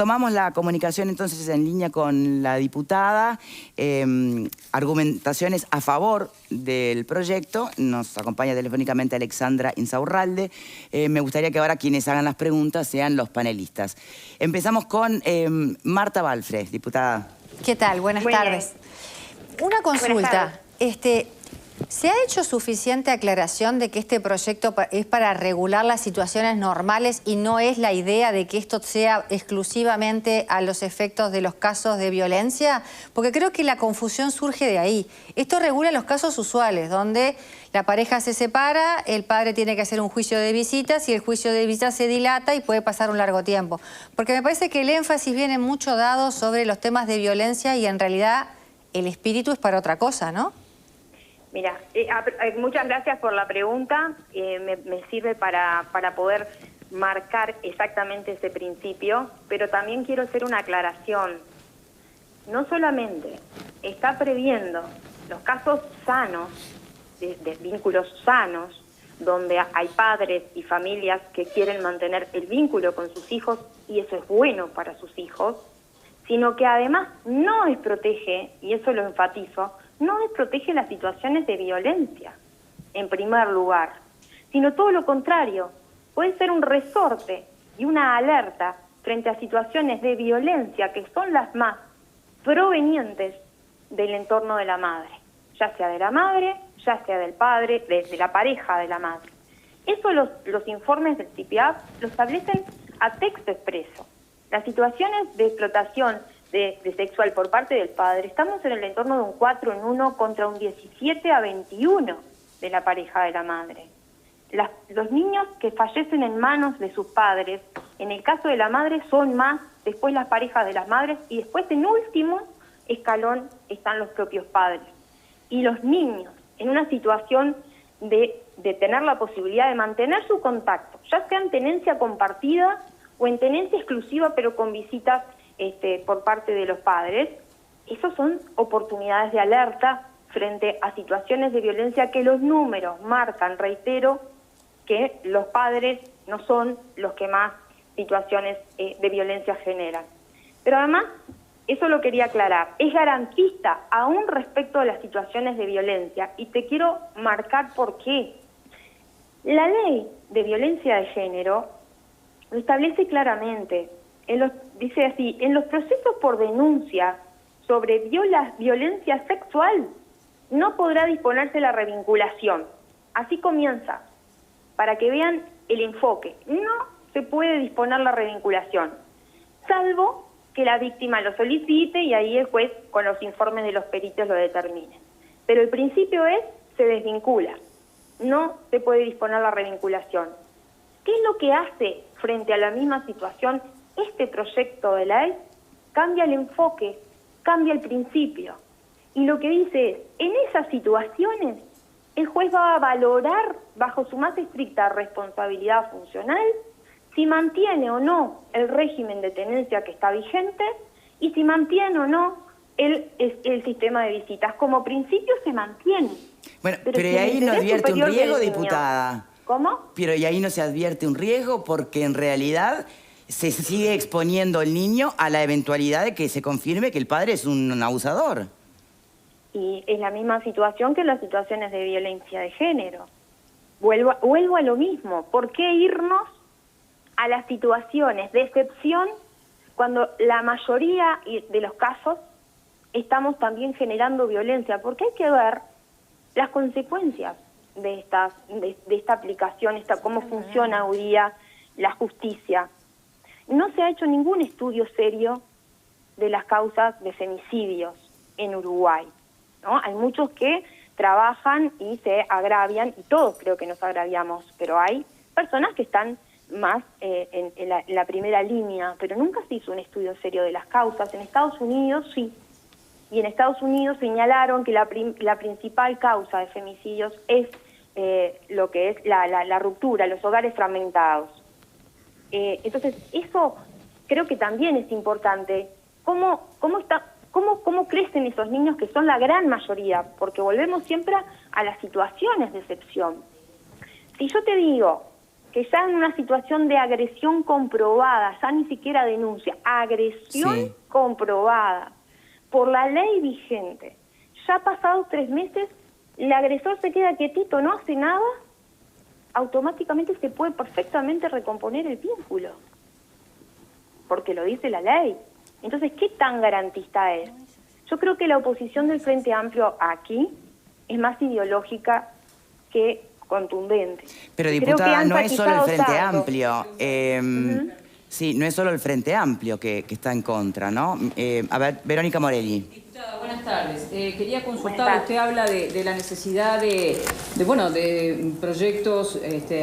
Tomamos la comunicación entonces en línea con la diputada, argumentaciones a favor del proyecto. Nos acompaña telefónicamente Alexandra Insaurralde. Me gustaría que ahora quienes hagan las preguntas sean los panelistas. Empezamos con Marta Balfre, diputada. ¿Qué tal? Buenas tardes. Una consulta. ¿Se ha hecho suficiente aclaración de que este proyecto es para regular las situaciones normales y no es la idea de que esto sea exclusivamente a los efectos de los casos de violencia? Porque creo que la confusión surge de ahí. Esto regula los casos usuales, donde la pareja se separa, el padre tiene que hacer un juicio de visitas y el juicio de visitas se dilata y puede pasar un largo tiempo. Porque me parece que el énfasis viene mucho dado sobre los temas de violencia y en realidad el espíritu es para otra cosa, ¿no? Mira, muchas gracias por la pregunta. Me sirve para poder marcar exactamente ese principio, pero también quiero hacer una aclaración. No solamente está previendo los casos sanos, de vínculos sanos, donde hay padres y familias que quieren mantener el vínculo con sus hijos y eso es bueno para sus hijos, sino que además no desprotege, y eso lo enfatizo, no desprotege las situaciones de violencia, en primer lugar, sino todo lo contrario, puede ser un resorte y una alerta frente a situaciones de violencia que son las más provenientes del entorno de la madre, ya sea de la madre, ya sea del padre, de la pareja de la madre. Eso los informes del CIPIAP lo establecen a texto expreso. Las situaciones de explotación de sexual por parte del padre, estamos en el entorno de un 4 en 1 contra un 17 a 21 de la pareja de la madre. Los niños que fallecen en manos de sus padres, en el caso de la madre son más, después las parejas de las madres y después en último escalón están los propios padres. Y los niños en una situación de tener la posibilidad de mantener su contacto, ya sea en tenencia compartida o en tenencia exclusiva pero con visitas por parte de los padres, esas son oportunidades de alerta frente a situaciones de violencia que los números marcan, reitero, que los padres no son los que más situaciones de violencia generan. Pero además, eso lo quería aclarar, es garantista aún respecto a las situaciones de violencia y te quiero marcar por qué. La ley de violencia de género lo establece claramente. Dice así, en los procesos por denuncia sobre violencia sexual no podrá disponerse la revinculación. Así comienza, para que vean el enfoque. No se puede disponer la revinculación, salvo que la víctima lo solicite y ahí el juez con los informes de los peritos lo determine. Pero el principio es, se desvincula, no se puede disponer la revinculación. ¿Qué es lo que hace frente a la misma situación? Este proyecto de ley cambia el enfoque, cambia el principio. Y lo que dice es, en esas situaciones, el juez va a valorar, bajo su más estricta responsabilidad funcional, si mantiene o no el régimen de tenencia que está vigente y si mantiene o no el sistema de visitas. Como principio se mantiene. Bueno, pero ¿y ahí no advierte un riesgo, diputada? ¿Cómo? Pero ¿y ahí no se advierte un riesgo? Porque en realidad se sigue exponiendo el niño a la eventualidad de que se confirme que el padre es un abusador. Y es la misma situación que en las situaciones de violencia de género. Vuelvo a lo mismo. ¿Por qué irnos a las situaciones de excepción cuando la mayoría de los casos estamos también generando violencia? Porque hay que ver las consecuencias de esta aplicación, cómo funciona hoy día la justicia. No se ha hecho ningún estudio serio de las causas de femicidios en Uruguay, ¿no? Hay muchos que trabajan y se agravian, y todos creo que nos agraviamos, pero hay personas que están más en la primera línea, pero nunca se hizo un estudio serio de las causas. En Estados Unidos sí, y en Estados Unidos señalaron que la principal causa de femicidios es lo que es la ruptura, los hogares fragmentados. Entonces, eso creo que también es importante. ¿Cómo crecen esos niños que son la gran mayoría? Porque volvemos siempre a las situaciones de excepción. Si yo te digo que ya en una situación de agresión comprobada, ya ni siquiera denuncia, agresión comprobada por la ley vigente, ya pasados 3 meses, el agresor se queda quietito, no hace nada, automáticamente se puede perfectamente recomponer el vínculo, porque lo dice la ley. Entonces, ¿qué tan garantista es? Yo creo que la oposición del Frente Amplio aquí es más ideológica que contundente. Pero, diputada, no es solo el Frente Amplio. Sí, no es solo el Frente Amplio que está en contra, ¿no? A ver, Verónica Morelli. Diputada, buenas tardes. Quería consultar, usted habla de la necesidad de proyectos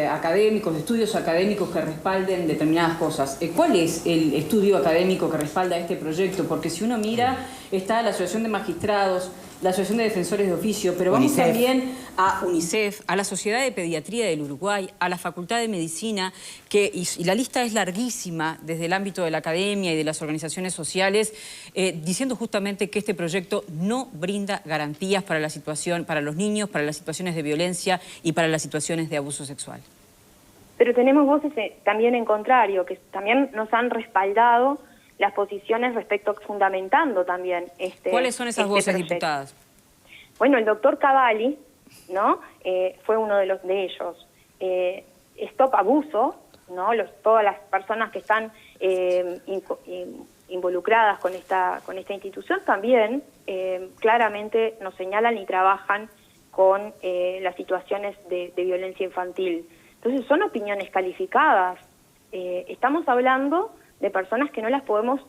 académicos, de estudios académicos que respalden determinadas cosas. ¿Cuál es el estudio académico que respalda este proyecto? Porque si uno mira, está la Asociación de Magistrados, la Asociación de Defensores de Oficio, pero vamos también a UNICEF, a la Sociedad de Pediatría del Uruguay, a la Facultad de Medicina, y la lista es larguísima desde el ámbito de la academia y de las organizaciones sociales, diciendo justamente que este proyecto no brinda garantías para la situación, para los niños, para las situaciones de violencia y para las situaciones de abuso sexual. Pero tenemos voces también en contrario, que también nos han respaldado las posiciones respecto, fundamentando también ¿Cuáles son esas voces, proyecto. diputadas? Bueno, el doctor Cavalli, ¿no? Fue uno de ellos. Stop Abuso, ¿no? Todas las personas que están involucradas con esta institución también claramente nos señalan y trabajan con las situaciones de violencia infantil. Entonces son opiniones calificadas. Estamos hablando de personas que no las podemos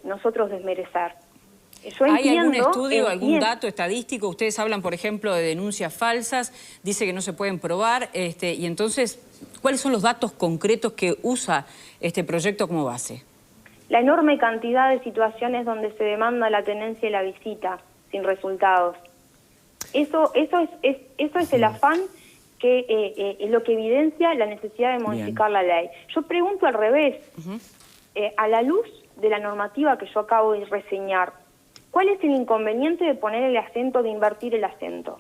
nosotros desmerecer. ¿Hay algún estudio, algún dato estadístico? Ustedes hablan, por ejemplo, de denuncias falsas, dice que no se pueden probar, y entonces, ¿cuáles son los datos concretos que usa este proyecto como base? La enorme cantidad de situaciones donde se demanda la tenencia y la visita sin resultados. Eso es el afán que es lo que evidencia la necesidad de modificar la ley. Yo pregunto al revés, a la luz de la normativa que yo acabo de reseñar, ¿cuál es el inconveniente de poner el acento, de invertir el acento?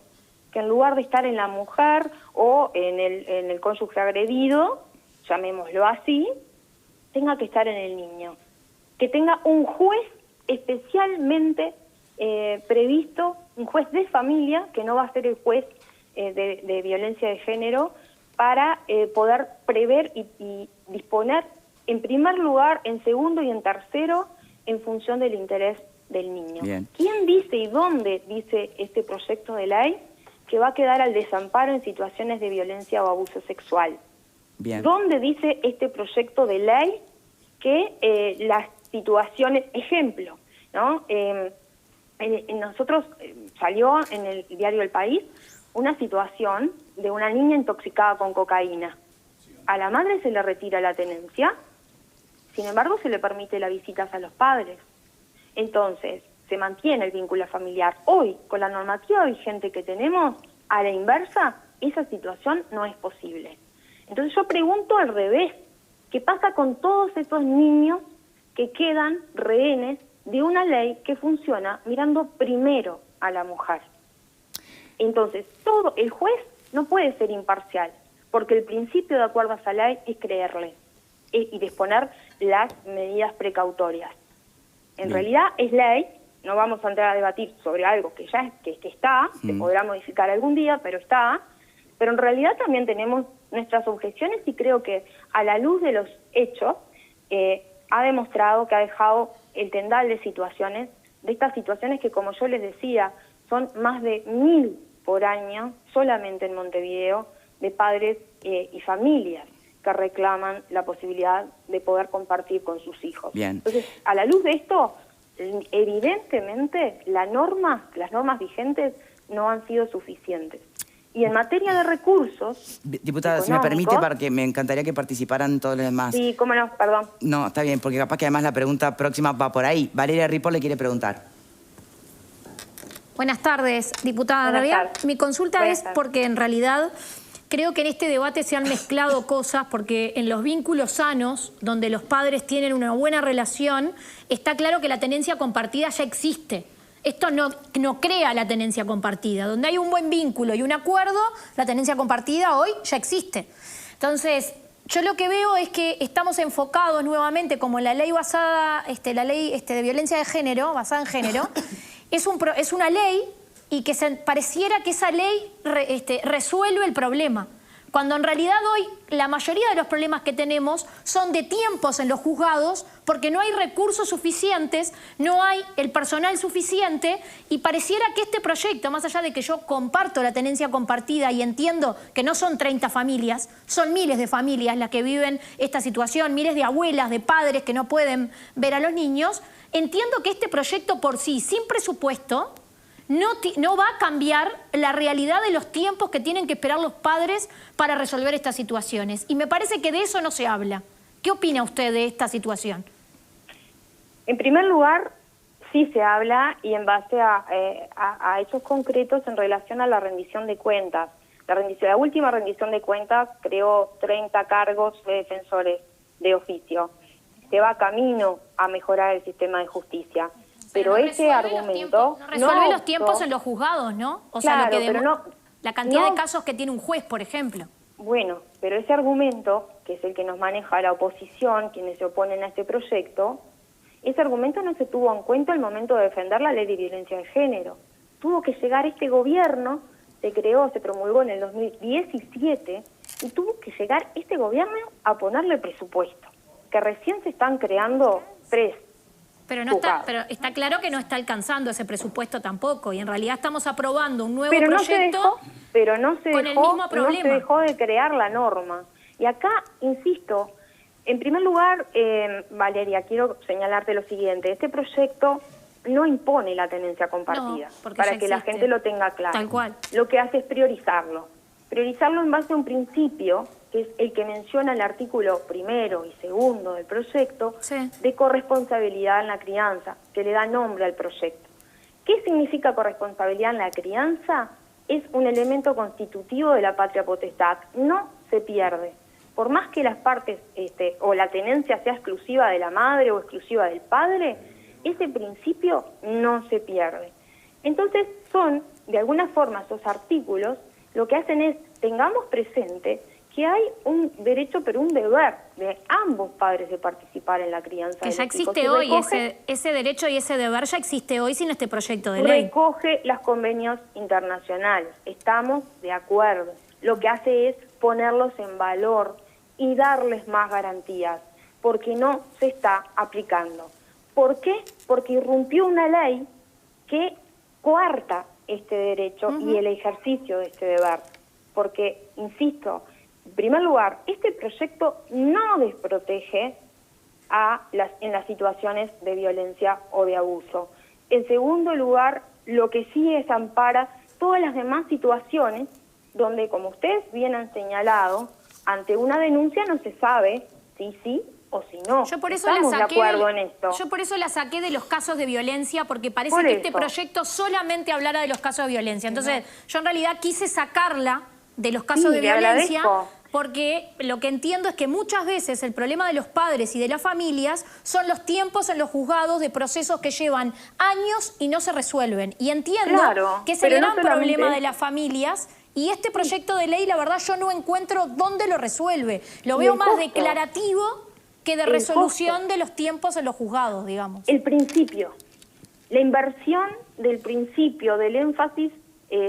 Que en lugar de estar en la mujer o en el cónyuge agredido, llamémoslo así, tenga que estar en el niño. Que tenga un juez especialmente previsto, un juez de familia, que no va a ser el juez de violencia de género, para poder prever y disponer, en primer lugar, en segundo y en tercero, en función del interés del niño. Bien. ¿Quién dice y dónde dice este proyecto de ley que va a quedar al desamparo en situaciones de violencia o abuso sexual? Bien. ¿Dónde dice este proyecto de ley que las situaciones, ejemplo, ¿no? Nosotros salió en el diario El País una situación de una niña intoxicada con cocaína. A la madre se le retira la tenencia, sin embargo se le permite las visitas a los padres. Entonces, se mantiene el vínculo familiar. Hoy, con la normativa vigente que tenemos, a la inversa, esa situación no es posible. Entonces yo pregunto al revés, ¿qué pasa con todos esos niños que quedan rehenes de una ley que funciona mirando primero a la mujer? Entonces, el juez no puede ser imparcial, porque el principio de acuerdo a esa ley es creerle y disponer las medidas precautorias. En realidad es ley, no vamos a entrar a debatir sobre algo que ya que está, se podrá modificar algún día, pero está, pero en realidad también tenemos nuestras objeciones y creo que a la luz de los hechos ha demostrado que ha dejado el tendal de situaciones, de estas situaciones que, como yo les decía, son más de 1000 por año solamente en Montevideo, de padres y familias que reclaman la posibilidad de poder compartir con sus hijos. Bien. Entonces, a la luz de esto, evidentemente las normas vigentes no han sido suficientes. Y en materia de recursos... Diputada, si me permite, porque me encantaría que participaran todos los demás. Sí, cómo no, perdón. No, está bien, porque capaz que además la pregunta próxima va por ahí. Valeria Ripoll le quiere preguntar. Buenas tardes, diputada. Buenas tardes. Mi consulta es porque en realidad creo que en este debate se han mezclado cosas, porque en los vínculos sanos, donde los padres tienen una buena relación, está claro que la tenencia compartida ya existe. Esto no crea la tenencia compartida. Donde hay un buen vínculo y un acuerdo, la tenencia compartida hoy ya existe. Entonces, Yo lo que veo es que estamos enfocados nuevamente, como la ley basada, la ley de violencia de género, basada en género, es una ley y que pareciera que esa ley resuelve el problema. Cuando en realidad hoy la mayoría de los problemas que tenemos son de tiempos en los juzgados porque no hay recursos suficientes, no hay el personal suficiente y pareciera que este proyecto, más allá de que yo comparto la tenencia compartida y entiendo que no son 30 familias, son miles de familias las que viven esta situación, miles de abuelas, de padres que no pueden ver a los niños, entiendo que este proyecto por sí, sin presupuesto, no va a cambiar la realidad de los tiempos que tienen que esperar los padres para resolver estas situaciones. Y me parece que de eso no se habla. ¿Qué opina usted de esta situación? En primer lugar, sí se habla y en base a hechos concretos en relación a la rendición de cuentas. La última rendición de cuentas creó 30 cargos de defensores de oficio. Se va camino a mejorar el sistema de justicia. Pero ese argumento no resuelve los tiempos en los juzgados, ¿no? O sea, la cantidad de casos que tiene un juez, por ejemplo. Bueno, pero ese argumento, que es el que nos maneja la oposición, quienes se oponen a este proyecto, ese argumento no se tuvo en cuenta al momento de defender la ley de violencia de género. Tuvo que llegar este gobierno, se promulgó en el 2017, y tuvo que llegar este gobierno a ponerle presupuesto, que recién se están creando 3. Pero está claro que no está alcanzando ese presupuesto tampoco y en realidad estamos aprobando un nuevo proyecto con el mismo problema. No se dejó de crear la norma. Y acá, insisto, en primer lugar, Valeria, quiero señalarte lo siguiente. Este proyecto no impone la tenencia compartida, para que la gente lo tenga claro. Tal cual. Lo que hace es priorizarlo. Priorizarlo en base a un principio, que es el que menciona el artículo 1 y 2 del proyecto, de corresponsabilidad en la crianza, que le da nombre al proyecto. ¿Qué significa corresponsabilidad en la crianza? Es un elemento constitutivo de la patria potestad, no se pierde. Por más que las partes o la tenencia sea exclusiva de la madre o exclusiva del padre, ese principio no se pierde. Entonces de alguna forma, esos artículos lo que hacen es, tengamos presente que hay un derecho pero un deber de ambos padres de participar en la crianza. Que ya existe hoy, ese derecho y ese deber ya existe hoy sin este proyecto de ley. Recoge los convenios internacionales, estamos de acuerdo. Lo que hace es ponerlos en valor y darles más garantías, porque no se está aplicando. ¿Por qué? Porque irrumpió una ley que coarta este derecho y el ejercicio de este deber. Porque, insisto, en primer lugar, este proyecto no desprotege en las situaciones de violencia o de abuso. En segundo lugar, lo que sí es ampara todas las demás situaciones donde, como ustedes bien han señalado, ante una denuncia no se sabe si sí o si no. Yo por eso estamos de acuerdo en esto. Yo por eso la saqué de los casos de violencia, porque parece que este proyecto solamente hablara de los casos de violencia. Entonces, yo en realidad quise sacarla de los casos de violencia, porque lo que entiendo es que muchas veces el problema de los padres y de las familias son los tiempos en los juzgados de procesos que llevan años y no se resuelven. Y entiendo que es el gran problema de las familias. Y este proyecto de ley, la verdad, yo no encuentro dónde lo resuelve. Lo veo más declarativo que de resolución de los tiempos en los juzgados, digamos. El principio, la inversión del principio, del énfasis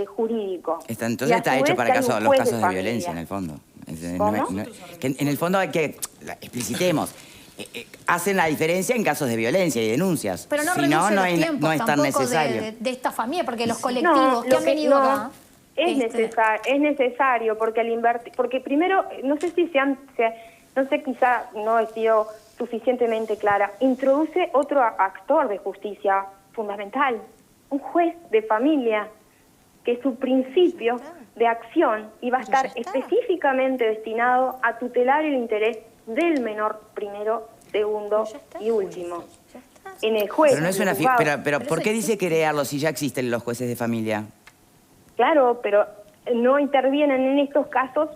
jurídico. Entonces está hecho para los casos de violencia, en el fondo. En el fondo hay que, explicitemos, hacen la diferencia en casos de violencia y denuncias. Pero no, si no, no es tan necesario. De esta familia, porque los colectivos que han venido acá... Es necesario porque al invertir, porque primero, no sé si quizá no he sido suficientemente clara, introduce otro actor de justicia fundamental, un juez de familia, que su principio de acción iba a estar específicamente destinado a tutelar el interés del menor primero, segundo y último. En el juez. Pero no es una pero ¿por qué dice crearlo si ya existen los jueces de familia? Claro, pero no intervienen en estos casos,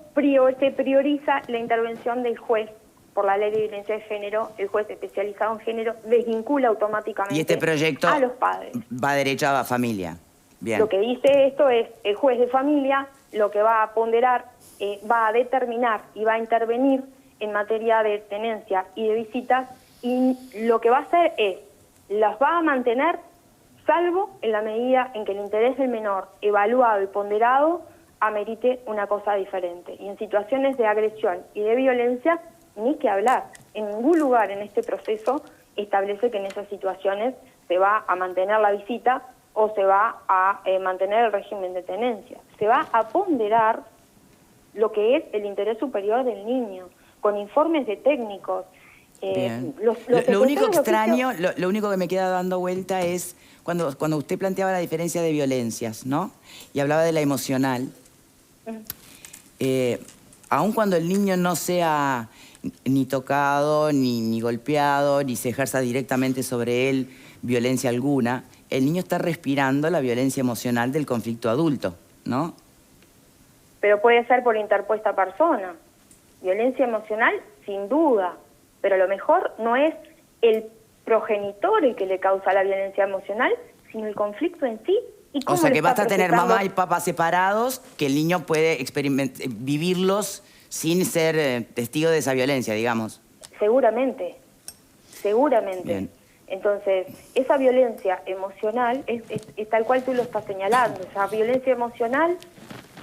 se prioriza la intervención del juez. Por la ley de violencia de género, el juez especializado en género desvincula automáticamente y este proyecto a los padres. Va derecho a la familia. Bien. Lo que dice esto es, el juez de familia lo que va a ponderar, va a determinar y va a intervenir en materia de tenencia y de visitas, y lo que va a hacer es, las va a mantener, salvo en la medida en que el interés del menor, evaluado y ponderado, amerite una cosa diferente. Y en situaciones de agresión y de violencia, ni que hablar. En ningún lugar en este proceso establece que en esas situaciones se va a mantener la visita o se va a mantener el régimen de tenencia. Se va a ponderar lo que es el interés superior del niño, con informes de técnicos. Lo único extraño, lo único que me queda dando vuelta es cuando usted planteaba la diferencia de violencias, ¿no? Y hablaba de la emocional. Aun cuando el niño no sea ni tocado, ni golpeado, ni se ejerza directamente sobre él violencia alguna, el niño está respirando la violencia emocional del conflicto adulto, ¿no? Pero puede ser por interpuesta persona. Violencia emocional, sin duda. Pero a lo mejor no es el progenitor el que le causa la violencia emocional, sino el conflicto en sí. ¿Y cómo o sea, que está basta tener procesando? mamá y papá separados, que el niño puede vivirlos sin ser testigo de esa violencia, digamos. Seguramente, seguramente. Bien. Entonces, esa violencia emocional es tal cual tú lo estás señalando. Esa violencia emocional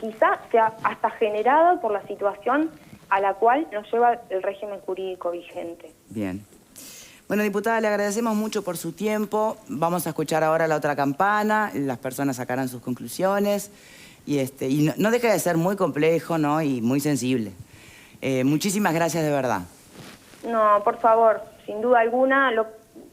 quizá sea hasta generada por la situación a la cual nos lleva el régimen jurídico vigente. Bien. Bueno, diputada, le agradecemos mucho por su tiempo. Vamos a escuchar ahora la otra campana, las personas sacarán sus conclusiones. Y no deja de ser muy complejo, ¿no? Y muy sensible. Muchísimas gracias de verdad. No, por favor, sin duda alguna,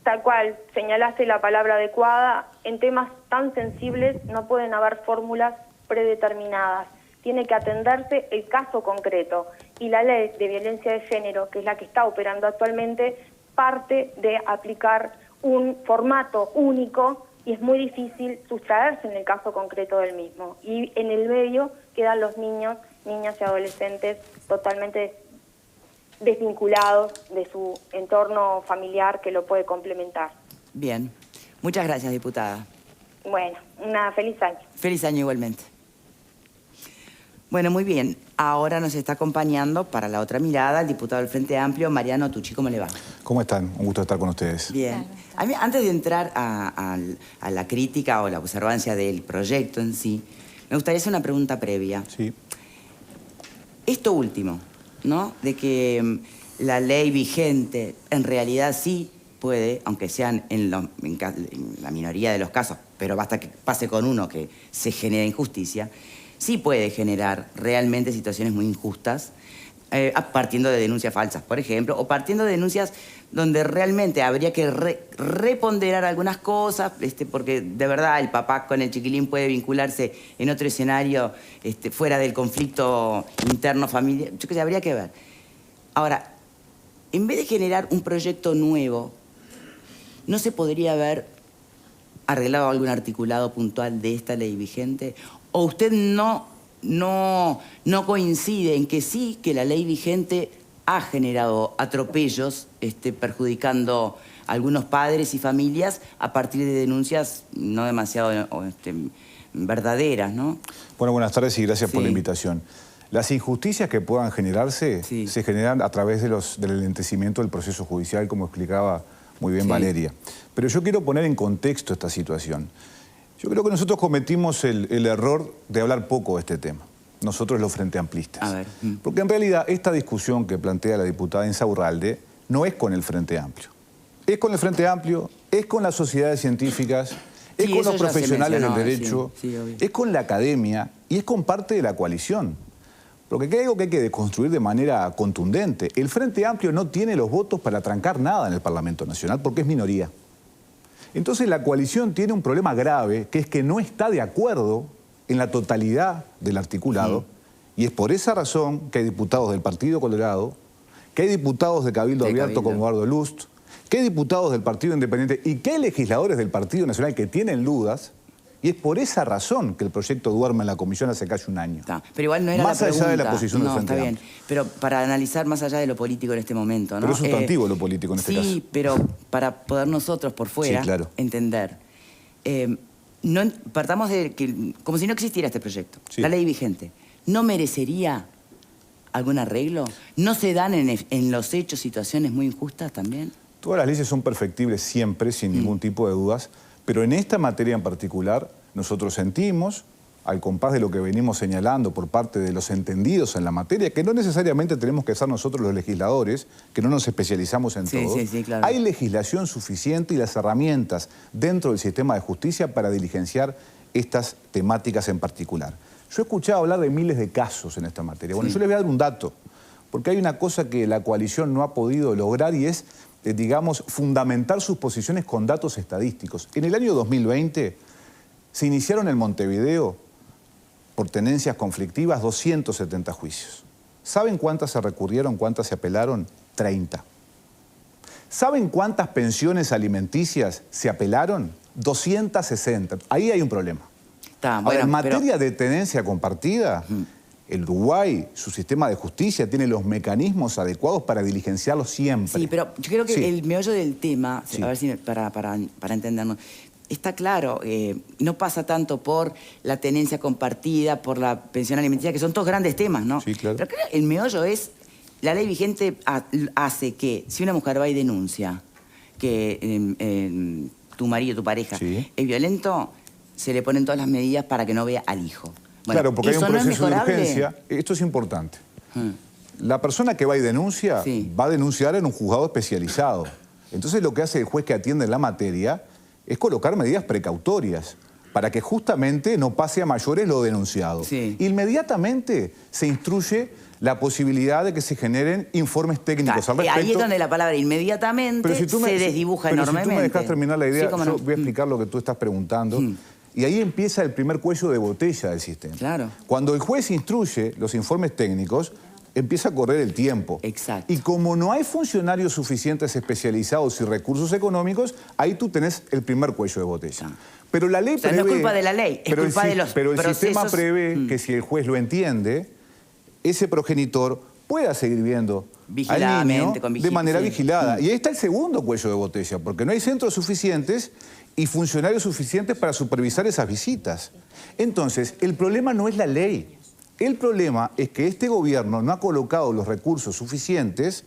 tal cual señalaste la palabra adecuada, en temas tan sensibles no pueden haber fórmulas predeterminadas. Tiene que atenderse el caso concreto. Y la ley de violencia de género, que es la que está operando actualmente, parte de aplicar un formato único y es muy difícil sustraerse en el caso concreto del mismo. Y en el medio quedan los niños, niñas y adolescentes totalmente desvinculados de su entorno familiar que lo puede complementar. Bien. Muchas gracias, diputada. Bueno, una feliz año. Feliz año igualmente. Bueno, muy bien. Ahora nos está acompañando para la otra mirada el diputado del Frente Amplio, Mariano Tucci. ¿Cómo le va? ¿Cómo están? Un gusto estar con ustedes. Bien. A mí, antes de entrar a la crítica o la observancia del proyecto en sí, me gustaría hacer una pregunta previa. Sí. Esto último, ¿no? De que la ley vigente en realidad sí puede, aunque sean en la minoría de los casos, pero basta que pase con uno que se genera injusticia, sí puede generar realmente situaciones muy injustas, partiendo de denuncias falsas, por ejemplo, o partiendo de denuncias donde realmente habría que reponderar algunas cosas, porque de verdad el papá con el chiquilín puede vincularse en otro escenario fuera del conflicto interno familiar. Yo creo que habría que ver. Ahora, en vez de generar un proyecto nuevo, ¿no se podría haber arreglado algún articulado puntual de esta ley vigente? ¿O usted no coincide en que sí, que la ley vigente ha generado atropellos perjudicando a algunos padres y familias a partir de denuncias no demasiado verdaderas, ¿no? Bueno, buenas tardes y gracias por Sí. la invitación. Las injusticias que puedan generarse Sí. se generan a través del lentecimiento del proceso judicial, como explicaba muy bien Sí. Valeria. Pero yo quiero poner en contexto esta situación. Yo creo que nosotros cometimos el error de hablar poco de este tema. Nosotros los Frente Amplistas. A ver. Porque en realidad esta discusión que plantea la diputada Insaurralde no es con el Frente Amplio. Es con el Frente Amplio, es con las sociedades científicas, es Sí, con eso los ya se profesionales del mencionó, derecho, sí, obvio. es con la academia y es con parte de la coalición. Porque hay algo que hay que deconstruir de manera contundente. El Frente Amplio no tiene los votos para trancar nada en el Parlamento Nacional porque es minoría. Entonces la coalición tiene un problema grave, que es que no está de acuerdo en la totalidad del articulado, y es por esa razón que hay diputados del Partido Colorado, que hay diputados de Cabildo Abierto como Eduardo Lust, que hay diputados del Partido Independiente y que hay legisladores del Partido Nacional que tienen dudas, y es por esa razón que el proyecto duerme en la comisión hace casi un año. Está. Pero igual no era Más la pregunta. allá de la posición del No, Frente está bien. Amplio. Pero para analizar más allá de lo político en este momento, ¿no? Pero es sustantivo lo político en este caso. Sí, pero para poder nosotros por fuera Sí, claro. entender. Partamos de que, como si no existiera este proyecto, Sí. la ley vigente, ¿no merecería algún arreglo? ¿No se dan en los hechos situaciones muy injustas también? Todas las leyes son perfectibles siempre, sin ningún tipo de dudas, pero en esta materia en particular nosotros sentimos, al compás de lo que venimos señalando por parte de los entendidos en la materia, que no necesariamente tenemos que ser nosotros los legisladores, que no nos especializamos en todo, claro. Hay legislación suficiente y las herramientas dentro del sistema de justicia para diligenciar estas temáticas en particular. Yo he escuchado hablar de miles de casos en esta materia. Bueno, yo les voy a dar un dato, porque hay una cosa que la coalición no ha podido lograr y es, digamos, fundamentar sus posiciones con datos estadísticos. En el año 2020 se iniciaron en Montevideo, por tenencias conflictivas, 270 juicios. ¿Saben cuántas se recurrieron, cuántas se apelaron? 30. ¿Saben cuántas pensiones alimenticias se apelaron? 260. Ahí hay un problema. Ahora, en materia de tenencia compartida, el Uruguay, su sistema de justicia, tiene los mecanismos adecuados para diligenciarlo siempre. Sí, pero yo creo que el meollo del tema, a ver si para entendernos, está claro, no pasa tanto por la tenencia compartida, por la pensión alimenticia, que son todos grandes temas, ¿no? Sí, claro. Pero creo que el meollo es, la ley vigente hace que si una mujer va y denuncia que tu marido, tu pareja, es violento, se le ponen todas las medidas para que no vea al hijo. Bueno, claro, porque hay un proceso de urgencia. Esto es importante. La persona que va y denuncia, va a denunciar en un juzgado especializado. Entonces lo que hace el juez que atiende la materia es colocar medidas precautorias para que justamente no pase a mayores lo denunciado. Inmediatamente se instruye la posibilidad de que se generen informes técnicos al respecto. Ahí es donde la palabra inmediatamente se desdibuja enormemente. Si tú me dejas terminar la idea, yo voy a explicar lo que tú estás preguntando. Y ahí empieza el primer cuello de botella del sistema. Claro. Cuando el juez instruye los informes técnicos, empieza a correr el tiempo. Exacto. Y como no hay funcionarios suficientes especializados y recursos económicos, ahí tú tenés el primer cuello de botella. Pero la ley prevé... no es culpa de la ley, es culpa de los procesos. Pero el sistema prevé que si el juez lo entiende, ese progenitor pueda seguir viendo al niño de manera vigilada. Y ahí está el segundo cuello de botella, porque no hay centros suficientes y funcionarios suficientes para supervisar esas visitas. Entonces, el problema no es la ley. El problema es que este gobierno no ha colocado los recursos suficientes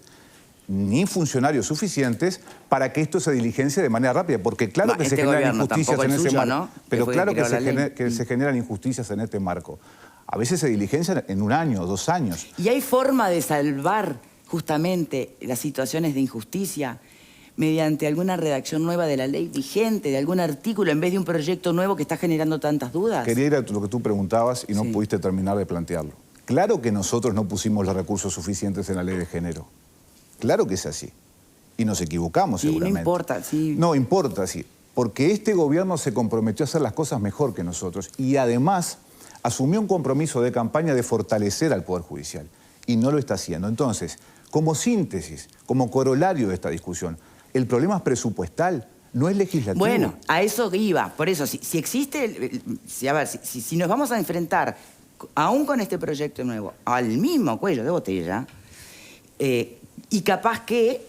ni funcionarios suficientes para que esto se diligencie de manera rápida. Porque claro que se generan injusticias en ese marco. Pero claro que se generan injusticias en este marco. A veces se diligencian en 1 año, 2 años. ¿Y hay forma de salvar justamente las situaciones de injusticia mediante alguna redacción nueva de la ley vigente, de algún artículo, en vez de un proyecto nuevo que está generando tantas dudas? Quería ir a lo que tú preguntabas y no pudiste terminar de plantearlo. Claro que nosotros no pusimos los recursos suficientes en la ley de género. Claro que es así. Y nos equivocamos seguramente. No importa, No importa, sí. Porque este gobierno se comprometió a hacer las cosas mejor que nosotros. Y además asumió un compromiso de campaña de fortalecer al Poder Judicial. Y no lo está haciendo. Entonces, como síntesis, como corolario de esta discusión, el problema es presupuestal, no es legislativo. Bueno, a eso iba. Por eso, si existe... Si nos vamos a enfrentar, aún con este proyecto nuevo, al mismo cuello de botella, y capaz que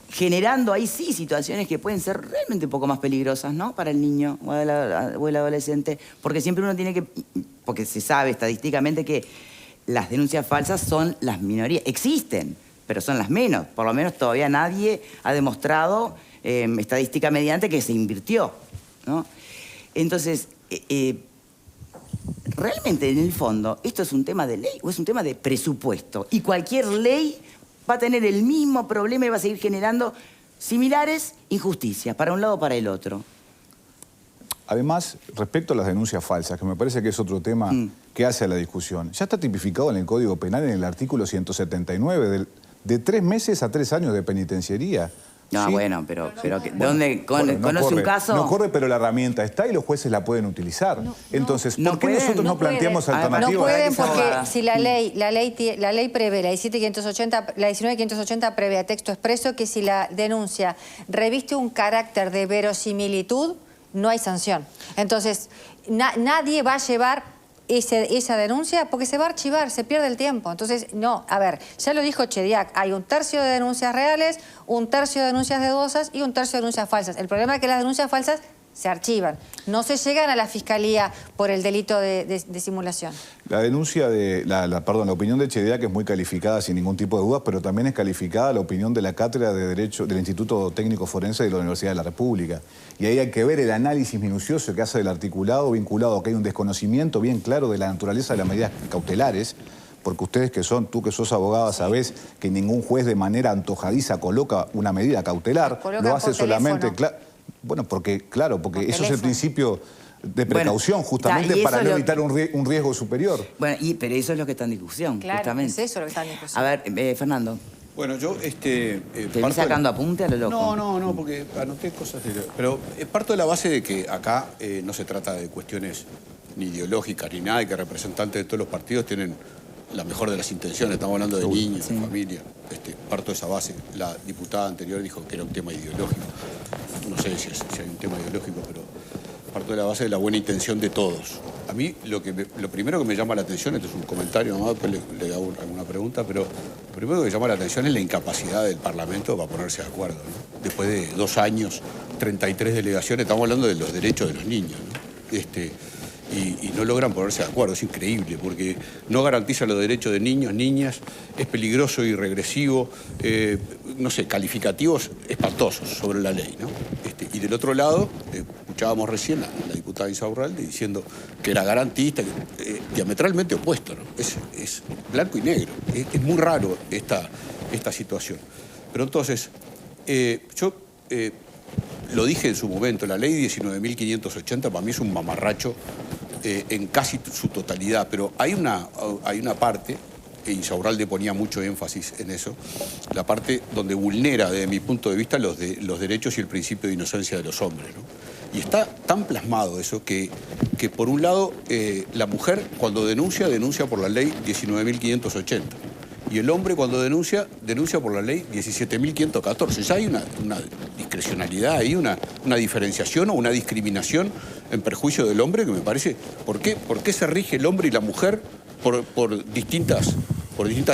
generando ahí sí situaciones que pueden ser realmente un poco más peligrosas, ¿no? Para el niño o el adolescente. Porque siempre uno tiene que... Porque se sabe estadísticamente que las denuncias falsas son las minorías. Existen, pero son las menos. Por lo menos todavía nadie ha demostrado, estadística mediante, que se invirtió, ¿no? Entonces, realmente, en el fondo, ¿esto es un tema de ley o es un tema de presupuesto? Y cualquier ley va a tener el mismo problema y va a seguir generando similares injusticias, para un lado o para el otro. Además, respecto a las denuncias falsas, que me parece que es otro tema que hace a la discusión, ya está tipificado en el Código Penal en el artículo 179, de 3 meses a 3 años de penitenciaría. No, bueno, pero ¿dónde conoce un caso? No corre, pero la herramienta está y los jueses la pueden utilizar. Entonces, ¿por qué nosotros no planteamos alternativas? No pueden porque si la ley prevé, la 19.580 prevé a texto expreso que si la denuncia reviste un carácter de verosimilitud, no hay sanción. Entonces, nadie va a llevar esa denuncia porque se va a archivar, se pierde el tiempo. Entonces, no, a ver, ya lo dijo Chediak, hay 1/3 de denuncias reales, 1/3 de denuncias dudosas y 1/3 de denuncias falsas. El problema es que las denuncias falsas se archivan. No se llegan a la Fiscalía por el delito de simulación. La denuncia la opinión de Chedea, que es muy calificada sin ningún tipo de dudas, pero también es calificada la opinión de la Cátedra de Derecho del Instituto Técnico Forense de la Universidad de la República. Y ahí hay que ver el análisis minucioso que hace del articulado vinculado a que hay un desconocimiento bien claro de la naturaleza de las medidas cautelares, porque ustedes tú que sos abogada, sabés que ningún juez de manera antojadiza coloca una medida cautelar, lo hace solamente... Bueno, porque eso es el principio de precaución, justamente para no evitar un riesgo superior. Bueno, pero eso es lo que está en discusión, claro, justamente. Es eso lo que está en discusión. A ver, Fernando. Bueno, yo... ¿Te vi sacando apunte a lo loco? No, porque anoté cosas... Pero parto de la base de que acá no se trata de cuestiones ni ideológicas ni nada, y que representantes de todos los partidos tienen la mejor de las intenciones. Estamos hablando de niños, de familia. Parto de esa base. La diputada anterior dijo que era un tema ideológico. No sé si hay un tema ideológico, pero parto de la base de la buena intención de todos. A mí lo primero que me llama la atención, esto es un comentario nomás, después le hago alguna pregunta, pero lo primero que me llama la atención es la incapacidad del Parlamento para ponerse de acuerdo, ¿no? Después de 2 años, 33 delegaciones, estamos hablando de los derechos de los niños, ¿no? Y no logran ponerse de acuerdo, es increíble, porque no garantiza los derechos de niños, niñas, es peligroso y regresivo, no sé, calificativos espantosos sobre la ley, ¿no? Y del otro lado, escuchábamos recién a la diputada Insaurralde diciendo que era garantista, diametralmente opuesto, ¿no? Es blanco y negro, es muy raro esta situación. Pero entonces, yo lo dije en su momento, la ley 19.580 para mí es un mamarracho en casi su totalidad, pero hay una parte, que Insaurralde ponía mucho énfasis en eso, la parte donde vulnera, desde mi punto de vista, los derechos y el principio de inocencia de los hombres, ¿no? Y está tan plasmado eso que por un lado, la mujer cuando denuncia por la ley 19.580. Y el hombre cuando denuncia por la ley 17.514. Ya hay una discrecionalidad ahí, una diferenciación o una discriminación en perjuicio del hombre que me parece... ¿Por qué se rige el hombre y la mujer por distintas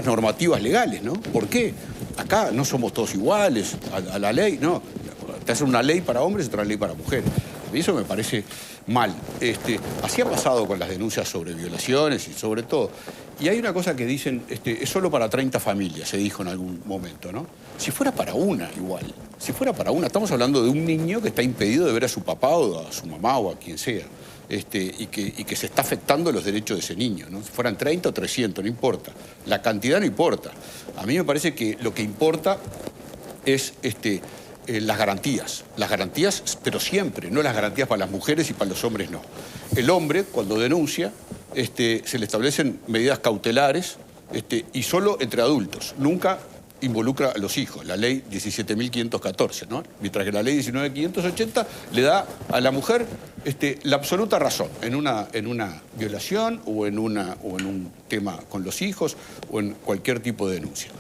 normativas legales, ¿no? ¿Por qué? Acá no somos todos iguales a la ley, no. Te hacen una ley para hombres y otra ley para mujeres. Y eso me parece mal. Así ha pasado con las denuncias sobre violaciones y sobre todo. Y hay una cosa que dicen, es solo para 30 familias, se dijo en algún momento, ¿no? Si fuera para una, igual. Si fuera para una, estamos hablando de un niño que está impedido de ver a su papá o a su mamá o a quien sea. Y que se está afectando los derechos de ese niño, ¿no? Si fueran 30 o 300, no importa. La cantidad no importa. A mí me parece que lo que importa es las garantías, pero siempre, no las garantías para las mujeres y para los hombres no. El hombre, cuando denuncia, se le establecen medidas cautelares y solo entre adultos, nunca involucra a los hijos, la ley 17.514, ¿no? Mientras que la ley 19.580 le da a la mujer la absoluta razón en una violación o en un tema con los hijos o en cualquier tipo de denuncia.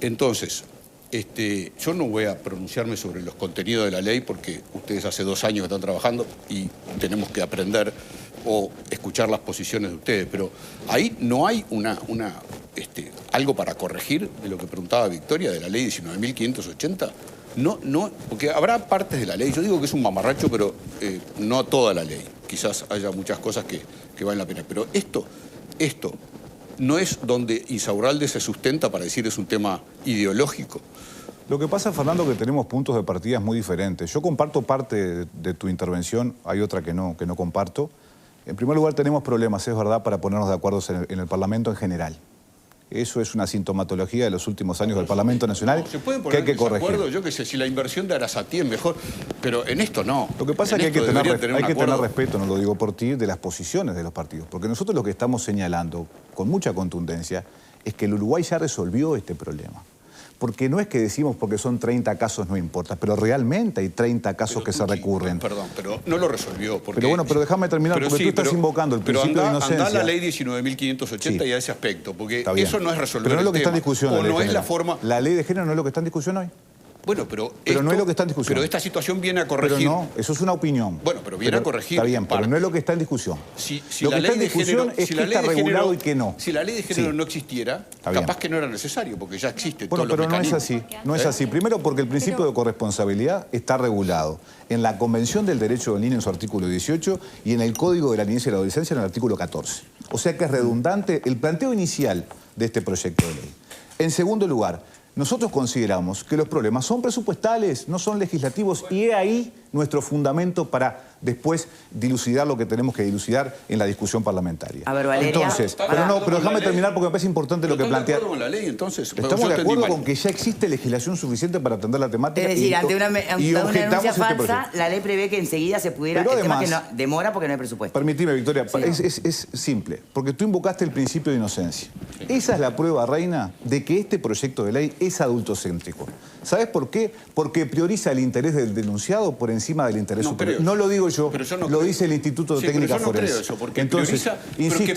Entonces, yo no voy a pronunciarme sobre los contenidos de la ley porque ustedes hace 2 años que están trabajando y tenemos que aprender o escuchar las posiciones de ustedes, pero ahí no hay algo para corregir de lo que preguntaba Victoria de la ley 19.580. No, porque habrá partes de la ley, yo digo que es un mamarracho, pero no toda la ley. Quizás haya muchas cosas que valen la pena, pero esto no es donde Insaurralde se sustenta para decir es un tema ideológico. Lo que pasa, Fernando, que tenemos puntos de partida muy diferentes. Yo comparto parte de tu intervención, hay otra que no comparto. En primer lugar, tenemos problemas, es verdad, para ponernos de acuerdo en el Parlamento en general. Eso es una sintomatología de los últimos años del Parlamento Nacional que hay que corregir. Yo qué sé, si la inversión de Arasatí es mejor, pero en esto no. Lo que pasa es que hay que tener respeto, no lo digo por ti, de las posiciones de los partidos. Porque nosotros lo que estamos señalando con mucha contundencia es que el Uruguay ya resolvió este problema. Porque no es que decimos porque son 30 casos no importa, pero realmente hay 30 casos que se recurren. Perdón, pero no lo resolvió. Porque, pero bueno, pero déjame terminar, porque tú estás invocando el principio de inocencia. Anda la ley 19.580 y a ese aspecto, porque eso no es resolver pero no es lo que está en discusión. O no es la forma... ¿La ley de género no es lo que está en discusión hoy? Bueno, pero no es lo que está en discusión. Pero esta situación viene a corregir. Pero no, eso es una opinión. Bueno, pero viene a corregir. Está bien, pero no es lo que está en discusión. Lo que está en discusión es que está regulado y que no. Si la ley de género no existiera, capaz que no era necesario, porque ya existe todo los mecanismos. Pero no es así. No es así. Primero porque el principio de corresponsabilidad está regulado en la Convención del Derecho del Niño en su artículo 18 y en el Código de la Niñez y la Adolescencia en el artículo 14. O sea que es redundante el planteo inicial de este proyecto de ley. En segundo lugar, nosotros consideramos que los problemas son presupuestales, no son legislativos, y he ahí nuestro fundamento para después dilucidar lo que tenemos que dilucidar en la discusión parlamentaria. A ver, Valeria... Entonces, pero déjame terminar porque me parece importante lo que plantea. ¿Estamos de acuerdo con la ley, entonces? Estamos de acuerdo con que ya existe legislación suficiente para atender la temática. Es decir, ante una denuncia falsa, la ley prevé que enseguida se pudiera... Pero el además, tema que no, demora porque no hay presupuesto. Permitime, Victoria, es simple, porque tú invocaste el principio de inocencia. Sí. Esa es la prueba, Reina, de que este proyecto de ley es adultocéntrico. ¿Sabes por qué? Porque prioriza el interés del denunciado por encima del interés superior. No lo digo yo, lo dice el Instituto de Técnica Forense. Pero yo no creo eso, porque entonces,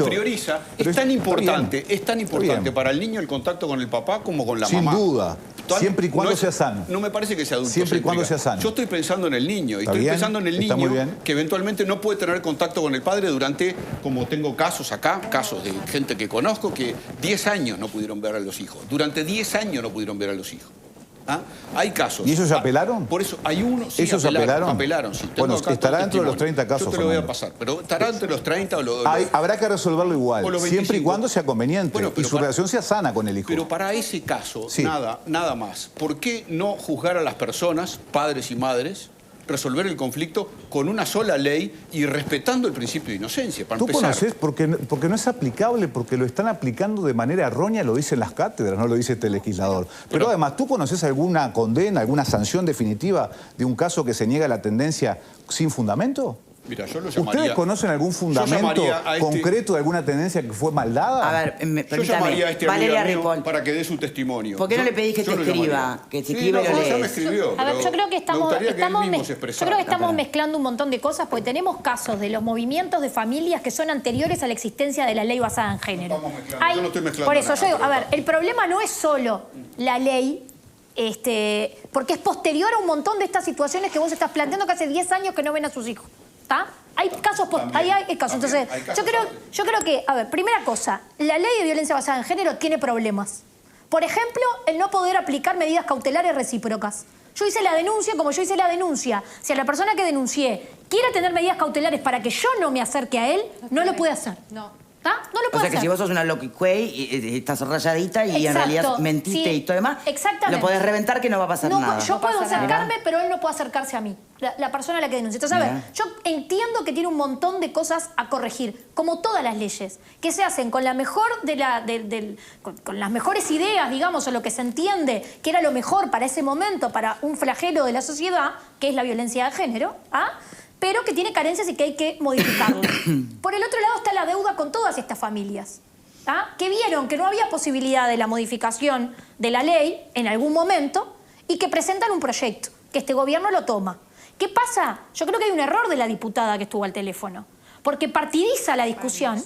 prioriza, es tan importante para el niño el contacto con el papá como con la mamá. Sin duda, siempre y cuando sea sano. No me parece que sea adulto. Siempre y cuando sea sano. Yo estoy pensando en el niño, y estoy pensando en el niño que eventualmente no puede tener contacto con el padre durante, como tengo casos acá, casos de gente que conozco, que 10 años no pudieron ver a los hijos. Durante 10 años no pudieron ver a los hijos. ¿Ah? Hay casos. ¿Y ellos se apelaron? Por eso hay uno. Sí, ¿Ellos apelaron? Apelaron, sí. Bueno, estará dentro de los 30 casos. Yo te lo voy a pasar, pero estará entre los 30 o los... Habrá que resolverlo igual, siempre y cuando sea conveniente y su relación sea sana con el hijo. Pero para ese caso, nada más. ¿Por qué no juzgar a las personas, padres y madres, resolver el conflicto con una sola ley y respetando el principio de inocencia, para empezar? ¿Tú conoces? Porque no es aplicable, porque lo están aplicando de manera errónea, lo dicen las cátedras, no lo dice este legislador. Pero además, ¿tú conoces alguna condena, alguna sanción definitiva de un caso que se niega la tendencia sin fundamento? Mira, yo lo llamaría... ¿Ustedes conocen algún fundamento concreto de alguna tendencia que fue mal dada? A ver, yo llamaría a este Valeria amigo Ripoll para que dé su testimonio. ¿Por qué no le pedís que te escriba? Que te escriba y lo lees. Ya me escribió, a ver, yo creo que estamos me mezclando un montón de cosas porque tenemos casos de los movimientos de familias que son anteriores a la existencia de la ley basada en género. Yo no estoy mezclando por eso nada, yo digo, a ver, el problema no es solo la ley, porque es posterior a un montón de estas situaciones que vos estás planteando que hace 10 años que no ven a sus hijos. ¿Está? Hay casos, hay casos. Entonces, yo creo que, a ver, primera cosa, la ley de violencia basada en género tiene problemas. Por ejemplo, el no poder aplicar medidas cautelares recíprocas. Yo hice la denuncia como yo hice la denuncia. Si a la persona que denuncié quiere tener medidas cautelares para que yo no me acerque a él, no lo puede hacer. No. No lo puede hacer. O sea que si vos sos una loquicuey y estás rayadita y en realidad mentiste y todo demás, lo podés reventar que no va a pasar nada. Yo puedo acercarme, pero él no puede acercarse a mí, la persona a la que denuncia. Entonces, a ver, yo entiendo que tiene un montón de cosas a corregir, como todas las leyes, que se hacen con la mejor con las mejores ideas, digamos, o lo que se entiende que era lo mejor para ese momento, para un flagelo de la sociedad, que es la violencia de género, pero que tiene carencias y que hay que modificarlo. Por el otro lado está la deuda con todas estas familias, que vieron que no había posibilidad de la modificación de la ley en algún momento y que presentan un proyecto, que este gobierno lo toma. ¿Qué pasa? Yo creo que hay un error de la diputada que estuvo al teléfono, porque partidiza la discusión,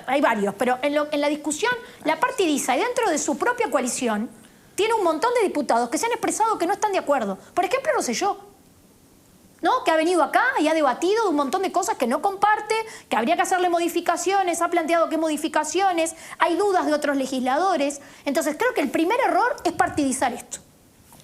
hay varios, pero en la discusión la partidiza y dentro de su propia coalición tiene un montón de diputados que se han expresado que no están de acuerdo. Por ejemplo, Rosselló, ¿no? Que ha venido acá y ha debatido de un montón de cosas que no comparte, que habría que hacerle modificaciones, ha planteado qué modificaciones, hay dudas de otros legisladores. Entonces creo que el primer error es partidizar esto.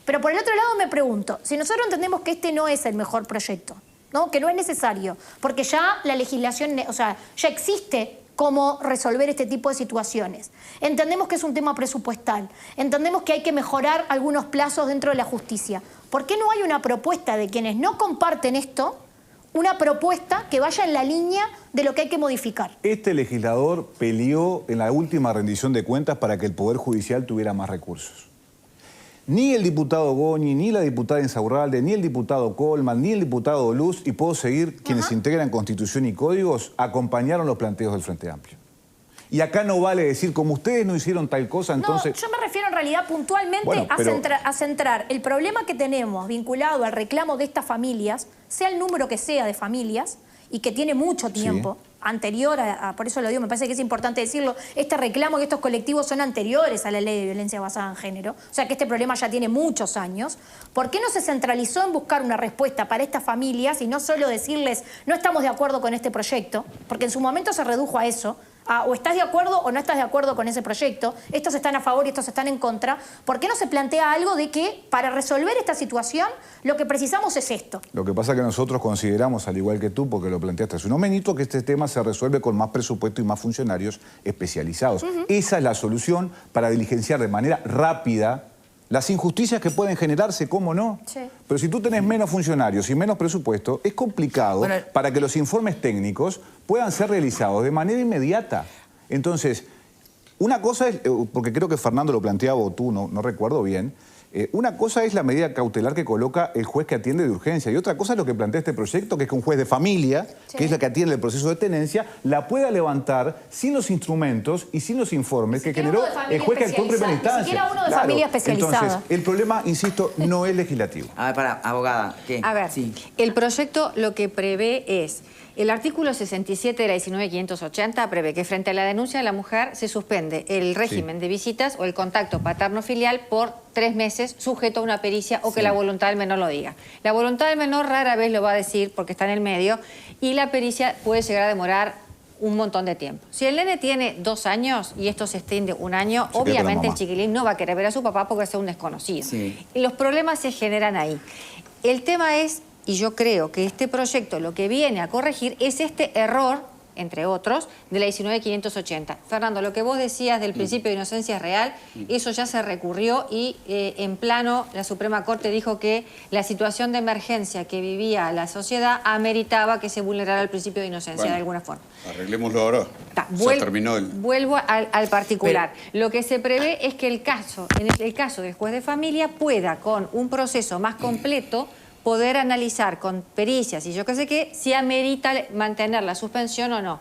Pero por el otro lado me pregunto, si nosotros entendemos que este no es el mejor proyecto, ¿no? Que no es necesario, porque ya la legislación, o sea, ya existe cómo resolver este tipo de situaciones. Entendemos que es un tema presupuestal, entendemos que hay que mejorar algunos plazos dentro de la justicia. ¿Por qué no hay una propuesta de quienes no comparten esto, una propuesta que vaya en la línea de lo que hay que modificar? Este legislador peleó en la última rendición de cuentas para que el Poder Judicial tuviera más recursos. Ni el diputado Goñi, ni la diputada Insaurralde, ni el diputado Colman, ni el diputado Luz, y puedo seguir, quienes integran Constitución y Códigos, acompañaron los planteos del Frente Amplio. Y acá no vale decir, como ustedes no hicieron tal cosa, entonces... No, yo me refiero en realidad puntualmente a centrar el problema que tenemos vinculado al reclamo de estas familias, sea el número que sea de familias, y que tiene mucho tiempo, anterior, por eso lo digo, me parece que es importante decirlo, este reclamo y estos colectivos son anteriores a la ley de violencia basada en género, o sea que este problema ya tiene muchos años. ¿Por qué no se centralizó en buscar una respuesta para estas familias y no solo decirles no estamos de acuerdo con este proyecto? Porque en su momento se redujo a eso. O estás de acuerdo o no estás de acuerdo con ese proyecto, estos están a favor y estos están en contra. ¿Por qué no se plantea algo de que para resolver esta situación lo que precisamos es esto? Lo que pasa es que nosotros consideramos, al igual que tú, porque lo planteaste hace un momentito, que este tema se resuelve con más presupuesto y más funcionarios especializados. Esa es la solución para diligenciar de manera rápida las injusticias que pueden generarse, ¿cómo no? Sí. Pero si tú tenés menos funcionarios y menos presupuesto, es complicado para que los informes técnicos puedan ser realizados de manera inmediata. Entonces, una cosa es, porque creo que Fernando lo planteaba o tú, no recuerdo bien, una cosa es la medida cautelar que coloca el juez que atiende de urgencia y otra cosa es lo que plantea este proyecto, que es que un juez de familia, que es la que atiende el proceso de tenencia, la pueda levantar sin los instrumentos y sin los informes que generó el juez que actuó en primera instancia. Ni siquiera uno de familia especializada. Entonces, el problema, insisto, no es legislativo. A ver, abogada, ¿qué? A ver, Sí. el proyecto lo que prevé es... El artículo 67 de la 19.580 prevé que frente a la denuncia de la mujer se suspende el régimen de visitas o el contacto paterno-filial por 3 meses sujeto a una pericia o que la voluntad del menor lo diga. La voluntad del menor rara vez lo va a decir porque está en el medio y la pericia puede llegar a demorar un montón de tiempo. Si el nene tiene 2 años y esto se extiende 1 año, obviamente el chiquilín no va a querer ver a su papá porque es un desconocido. Sí. Y los problemas se generan ahí. El tema es... Y yo creo que este proyecto lo que viene a corregir es este error, entre otros, de la 19.580. Fernando, lo que vos decías del principio de inocencia es real, eso ya se recurrió y en plano la Suprema Corte dijo que la situación de emergencia que vivía la sociedad ameritaba que se vulnerara el principio de inocencia de alguna forma. Arreglémoslo ahora. Se terminó el... Vuelvo al particular. Lo que se prevé es que en el caso del juez de familia pueda, con un proceso más completo, poder analizar con pericias y yo qué sé qué, si amerita mantener la suspensión o no.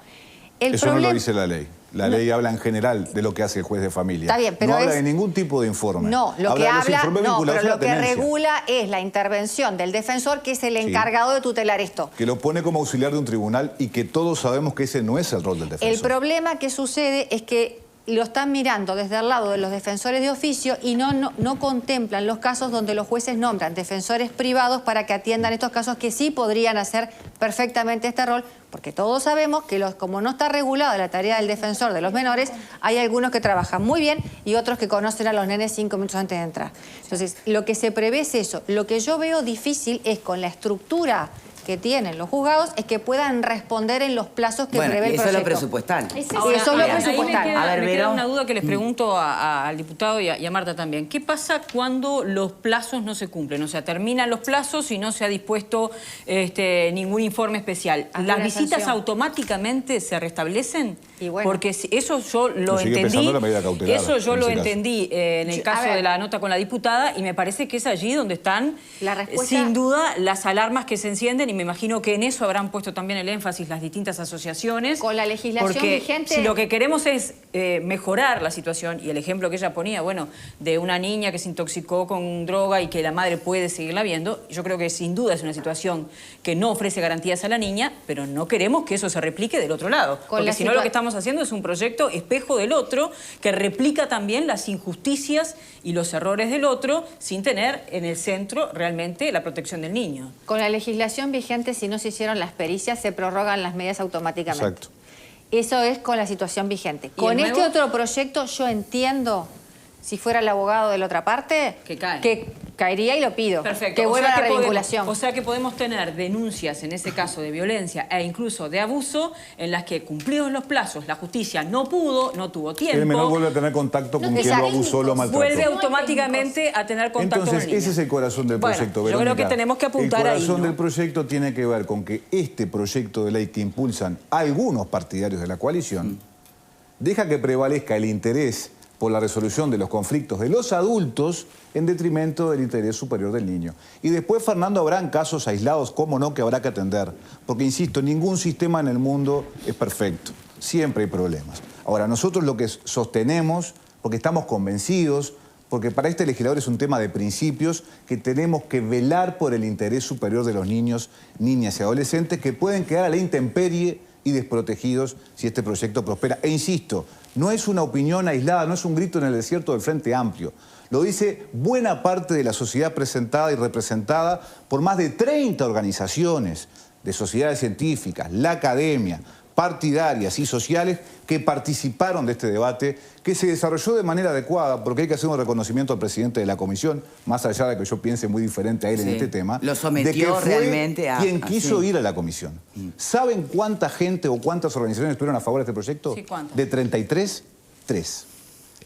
Eso no lo dice la ley. La ley habla en general de lo que hace el juez de familia. Está bien, pero no habla de ningún tipo de informe. No, lo que regula es la intervención del defensor, que es el encargado de tutelar esto. Que lo pone como auxiliar de un tribunal y que todos sabemos que ese no es el rol del defensor. El problema que sucede es que lo están mirando desde el lado de los defensores de oficio y no contemplan los casos donde los jueces nombran defensores privados para que atiendan estos casos que sí podrían hacer perfectamente este rol, porque todos sabemos que como no está regulada la tarea del defensor de los menores, hay algunos que trabajan muy bien y otros que conocen a los nenes 5 minutos antes de entrar. Entonces, lo que se prevé es eso. Lo que yo veo difícil es con la estructura que tienen los juzgados es que puedan responder en los plazos que prevé el proyecto. Eso es lo presupuestal. Ahora, eso es lo presupuestal. Me queda una duda que les pregunto al diputado y a Marta también. ¿Qué pasa cuando los plazos no se cumplen? O sea, terminan los plazos y no se ha dispuesto ningún informe especial. ¿Las visitas automáticamente se restablecen? Y bueno. Porque eso yo lo entendí. Eso yo lo entendí en el caso de la nota con la diputada y me parece que es allí donde están, sin duda, las alarmas que se encienden y me imagino que en eso habrán puesto también el énfasis las distintas asociaciones. Con la legislación vigente... Si lo que queremos es mejorar la situación, y el ejemplo que ella ponía, bueno, de una niña que se intoxicó con droga y que la madre puede seguirla viendo, yo creo que sin duda es una situación que no ofrece garantías a la niña, pero no queremos que eso se replique del otro lado. Porque si no, lo que estamos haciendo es un proyecto espejo del otro que replica también las injusticias y los errores del otro sin tener en el centro realmente la protección del niño. Con la legislación vigente, si no se hicieron las pericias, se prorrogan las medidas automáticamente. Exacto. Eso es con la situación vigente. Con este otro proyecto yo entiendo, si fuera el abogado de la otra parte, que caería y lo pido. Perfecto. Que vuelva a la revinculación. O sea que podemos tener denuncias en ese caso de violencia e incluso de abuso en las que cumplidos los plazos la justicia no pudo, no tuvo tiempo. El menor vuelve a tener contacto con quien lo abusó, lo maltrató. Vuelve automáticamente a tener contacto con el niño. Ese es el corazón del proyecto, Verónica. Yo creo que tenemos que apuntar ahí. El corazón del proyecto tiene que ver con que este proyecto de ley que impulsan algunos partidarios de la coalición deja que prevalezca el interés por la resolución de los conflictos de los adultos en detrimento del interés superior del niño. Y después, Fernando, habrán casos aislados, cómo no, que habrá que atender. Porque, insisto, ningún sistema en el mundo es perfecto. Siempre hay problemas. Ahora, nosotros lo que sostenemos, porque estamos convencidos, porque para este legislador es un tema de principios, que tenemos que velar por el interés superior de los niños, niñas y adolescentes que pueden quedar a la intemperie y desprotegidos si este proyecto prospera. E insisto, no es una opinión aislada, no es un grito en el desierto del Frente Amplio. Lo dice buena parte de la sociedad presentada y representada por más de 30 organizaciones de sociedades científicas, la academia, partidarias y sociales que participaron de este debate, que se desarrolló de manera adecuada, porque hay que hacer un reconocimiento al presidente de la comisión, más allá de que yo piense muy diferente a él en este tema, lo sometió de que fue realmente a quien quiso ir a la comisión. ¿Saben cuánta gente o cuántas organizaciones estuvieron a favor de este proyecto? Sí, ¿cuántas? De 33, 3.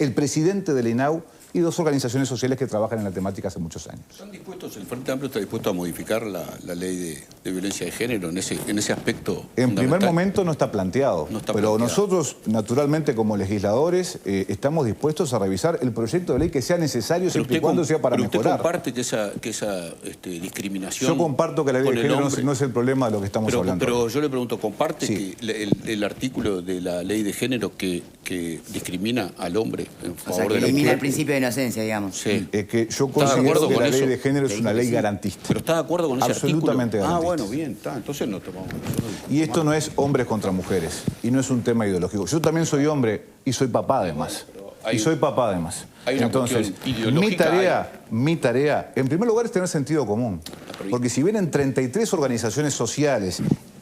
El presidente de la INAU y 2 organizaciones sociales que trabajan en la temática hace muchos años. ¿Están dispuestos, el Frente Amplio está dispuesto a modificar la ley de violencia de género en ese aspecto? En primer momento no está planteado, No está pero planteado. nosotros, naturalmente, como legisladores, estamos dispuestos a revisar el proyecto de ley que sea necesario siempre y cuando sea para pero mejorar. ¿Usted comparte que esa discriminación? Yo comparto que la ley con de el género hombre- no es el problema de lo que estamos hablando. Pero yo le pregunto, ¿comparte Sí. que el artículo de la ley de género que discrimina al hombre en O favor sea, que de la elimina mujer? el principio de inocencia, digamos. Sí. Es que yo ¿Está de considero acuerdo que con la ley eso? de género es una ley garantista. ¿Pero está de acuerdo con ese Absolutamente artículo? Ah, garantista. bueno, bien, está. Entonces no tomamos. Y esto no es hombres contra mujeres, y no es un tema ideológico. Yo también soy hombre y soy papá además. hay- Y soy papá además. hay una Entonces, cuestión ideológica, mi tarea, en primer lugar, es tener sentido común. Porque si vienen 33 organizaciones sociales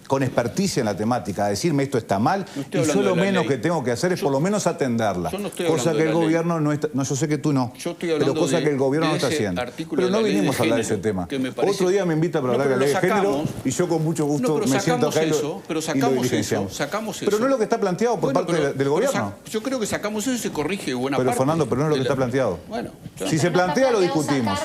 con experticia en la temática a decirme esto está mal, No estoy y hablando solo de la menos ley. que tengo que hacer es por lo menos atenderla. Yo no estoy Cosa hablando que de el la ley. gobierno no está... No, yo sé que tú no. Yo estoy hablando pero cosa que el gobierno de no está ese haciendo. artículo Pero de no la ley vinimos de a hablar de género, ese tema. que me parece- Otro día me invita para No, hablar de la ley pero de lo género sacamos. y yo con mucho gusto No, pero me siento sacamos acá y lo- eso, pero y lo sacamos diligenciamos. eso, sacamos Pero eso. no es lo que está planteado por Bueno, parte pero- del pero gobierno. yo creo que sacamos eso y se corrige buena Pero parte. Fernando, pero no es lo que de está planteado. Bueno, ya. Si se No está plantea, lo planteado discutimos.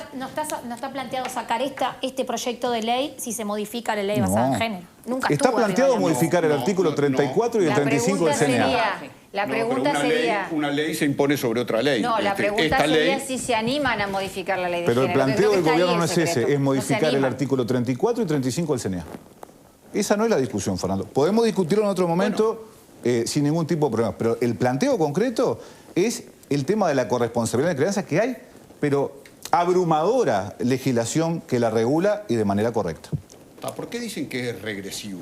no está planteado sacar este proyecto de ley si se modifica la ley basada en género. Nunca Está estuvo planteado arriba de la mesa. modificar el No, artículo no, 34 y el La 35 del pregunta CNA. sería, la No, pero pregunta sería... una ley se impone sobre otra ley. No, la pregunta Esta sería ley, si se animan a modificar la ley de Pero el género. planteo del Creo que está gobierno ahí no el es secreto. ese, es No modificar se el animan. artículo 34 y 35 del CNA. Esa no es la discusión, Fernando. Podemos discutirlo en otro momento sin ningún tipo de problema, pero el planteo concreto es el tema de la corresponsabilidad de crianza que hay, pero abrumadora legislación que la regula y de manera correcta. ¿por qué dicen que es regresivo?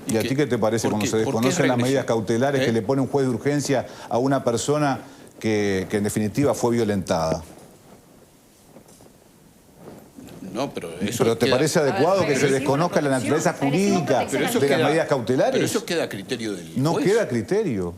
¿Y a ti qué te parece cuando se desconocen las medidas cautelares que le pone un juez de urgencia a una persona que en definitiva fue violentada? No, pero eso ¿Pero te queda- parece adecuado que se regresivo, desconozca la naturaleza regresivo, jurídica protección Pero eso de las queda- medidas cautelares? Pero eso queda a criterio del No juez. queda criterio.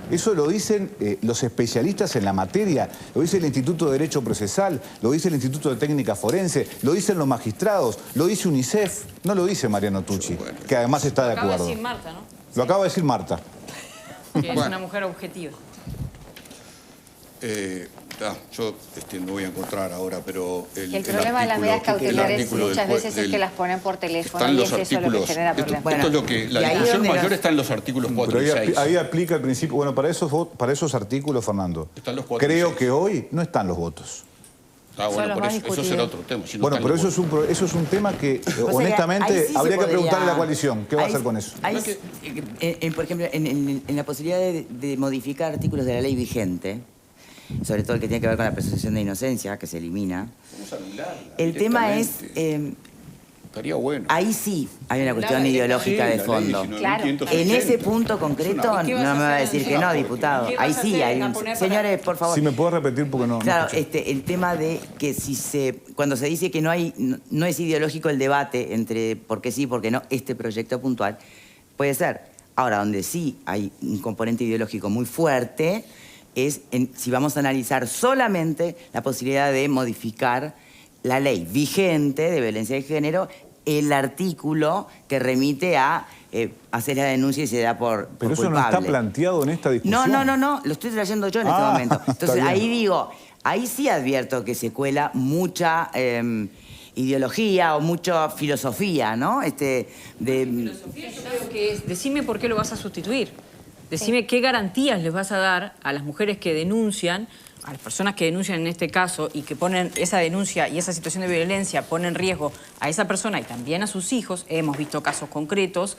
Eso lo dicen los especialistas en la materia, lo dice el Instituto de Derecho Procesal, lo dice el Instituto de Técnica Forense, lo dicen los magistrados, lo dice UNICEF, no lo dice Mariano Tucci, que además está de Acaba de acuerdo. decir Marta, ¿no? Lo acaba de decir Marta. Que es Bueno. una mujer objetiva. Yo no voy a encontrar ahora, pero El problema de las medidas cautelares muchas veces es que las ponen por teléfono Están y los es eso lo que artículos. genera Esto problemas. es lo que. La y ahí discusión donde mayor nos- está en los artículos 4 Pero y 6. ahí aplica el principio, bueno, para esos artículos, Fernando, Están los 4 y creo 6. que hoy no están los votos. Son Bueno, los por más eso será discutidos. otro tema. si no Bueno, están pero los votos. eso es un tema que, O sea, honestamente, ahí sí se habría que podría- preguntarle a la coalición. ¿Qué va a ahí- hacer con eso? ahí por ejemplo, en la posibilidad de modificar artículos de la ley vigente, sobre todo el que tiene que ver con la presunción de inocencia, que se elimina, Vamos a anularla el tema es, directamente. Estaría bueno. ahí sí hay una cuestión ley- ideológica Sí, de la ley fondo. 19.560. En ese punto concreto Es ¿Qué no vas a me va a hacer, decir que Angela? no, diputado. ¿Qué Ahí vas a sí hacer? hay ¿A un... poner para- Señores, por favor. Si me puedo repetir porque no... Claro, escuché. el tema de que cuando se dice que no es ideológico el debate entre por qué sí y por qué no, este proyecto puntual, puede ser. Ahora, donde sí hay un componente ideológico muy fuerte es si vamos a analizar solamente la posibilidad de modificar la ley vigente de violencia de género, el artículo que remite a hacer la denuncia y se da por Pero eso culpable. no está planteado en esta discusión. No, lo estoy trayendo yo en este Ah, momento. está Entonces bien. ahí digo, ahí sí advierto que se cuela mucha ideología o mucha filosofía, ¿no? Filosofía yo creo que es, decime por qué lo vas a sustituir. Decime qué garantías les vas a dar a las mujeres que denuncian, a las personas que denuncian en este caso y que ponen esa denuncia y esa situación de violencia, pone en riesgo a esa persona y también a sus hijos. Hemos visto casos concretos.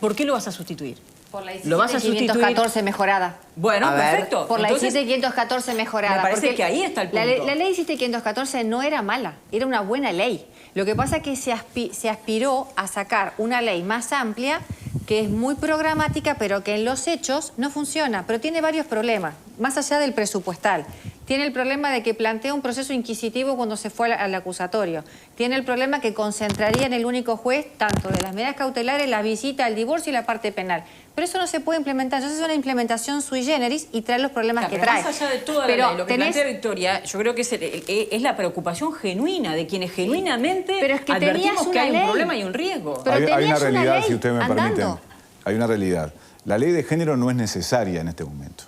¿Por qué lo vas a sustituir? Por la ¿Lo vas a sustituir? 17.514 mejorada. Bueno, A ver. perfecto. Por la Entonces, 17.514 mejorada. me parece porque que ahí está el La punto. ley 17.514 no era mala, era una buena ley. Lo que pasa es que se aspiró a sacar una ley más amplia que es muy programática, pero que en los hechos no funciona. Pero tiene varios problemas, más allá del presupuestal. Tiene el problema de que plantea un proceso inquisitivo cuando se fue al acusatorio. Tiene el problema que concentraría en el único juez tanto de las medidas cautelares, la visita, el divorcio y la parte penal. Pero eso no se puede implementar. Entonces es una implementación sui generis y trae los problemas que trae. Más allá de toda la ley, lo que plantea Victoria, yo creo que es la preocupación genuina de quienes genuinamente advertimos que hay un problema y un riesgo. Pero hay una realidad, ley si ustedes me permiten. andando. Hay una realidad. La ley de género no es necesaria en este momento.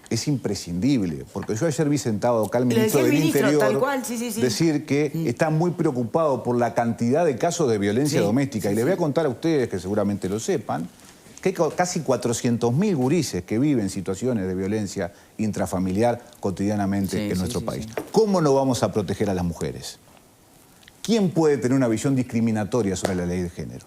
Es imprescindible, porque yo ayer vi sentado acá al ministro del Interior tal cual, sí. decir que está muy preocupado por la cantidad de casos de violencia doméstica. Y les voy a contar a ustedes, que seguramente lo sepan, que hay casi 400.000 gurises que viven situaciones de violencia intrafamiliar cotidianamente en nuestro país. ¿Cómo no vamos a proteger a las mujeres? ¿Quién puede tener una visión discriminatoria sobre la ley de género?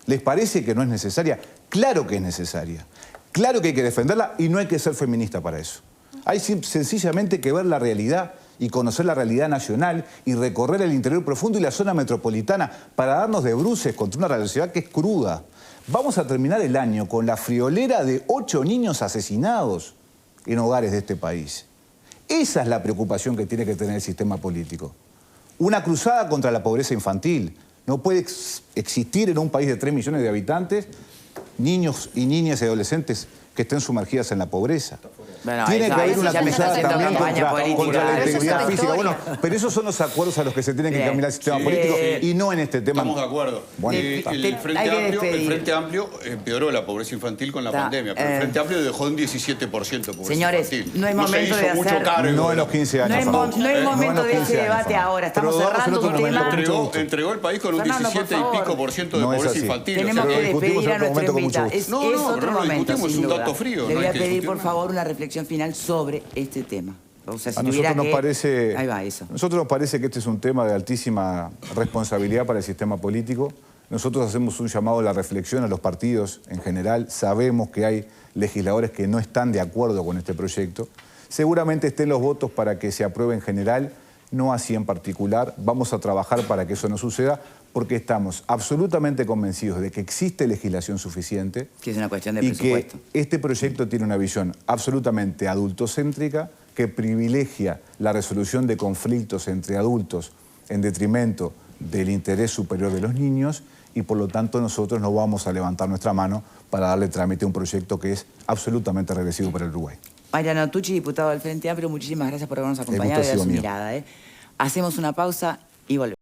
¿Les parece que no es necesaria? Claro que es necesaria. Claro que hay que defenderla y no hay que ser feminista para eso. Hay sencillamente que ver la realidad y conocer la realidad nacional y recorrer el interior profundo y la zona metropolitana para darnos de bruces contra una realidad que es cruda. Vamos a terminar el año con la friolera de 8 niños asesinados en hogares de este país. Esa es la preocupación que tiene que tener el sistema político. Una cruzada contra la pobreza infantil. No puede existir en un país de 3 millones de habitantes niños y niñas y adolescentes que estén sumergidas en la pobreza. Bueno, tiene que haber una cruzada también contra la integridad política. física. Bueno, pero esos son los acuerdos a los que se tienen que encaminar el sistema político y no en este tema. Estamos de acuerdo. Bueno, el Frente Amplio empeoró la pobreza infantil con la pandemia, pero el Frente Amplio dejó un 17% de pobreza señores, infantil. no es momento de hacer... No en los 15 años. No es momento de ese debate ahora. Estamos cerrando un tema. Entregó el país con un 17 y pico por ciento de pobreza infantil. Tenemos que despedir a nuestro invitado. Es otro momento, es un dato frío. Le voy a pedir, por favor, una reflexión final sobre este tema. O sea, si a nosotros nos parece, ahí va, eso. A nosotros nos parece que este es un tema de altísima responsabilidad para el sistema político. Nosotros hacemos un llamado a la reflexión a los partidos en general. Sabemos que hay legisladores que no están de acuerdo con este proyecto. Seguramente estén los votos para que se apruebe en general, no así en particular. Vamos a trabajar para que eso no suceda, porque estamos absolutamente convencidos de que existe legislación suficiente. Que es una cuestión de presupuesto. Y que este proyecto tiene una visión absolutamente adultocéntrica, que privilegia la resolución de conflictos entre adultos en detrimento del interés superior de los niños, y por lo tanto nosotros no vamos a levantar nuestra mano para darle trámite a un proyecto que es absolutamente regresivo para el Uruguay. Mariano Tucci, diputado del Frente Amplio, muchísimas gracias por habernos acompañado y dar su mirada. Hacemos una pausa y volvemos.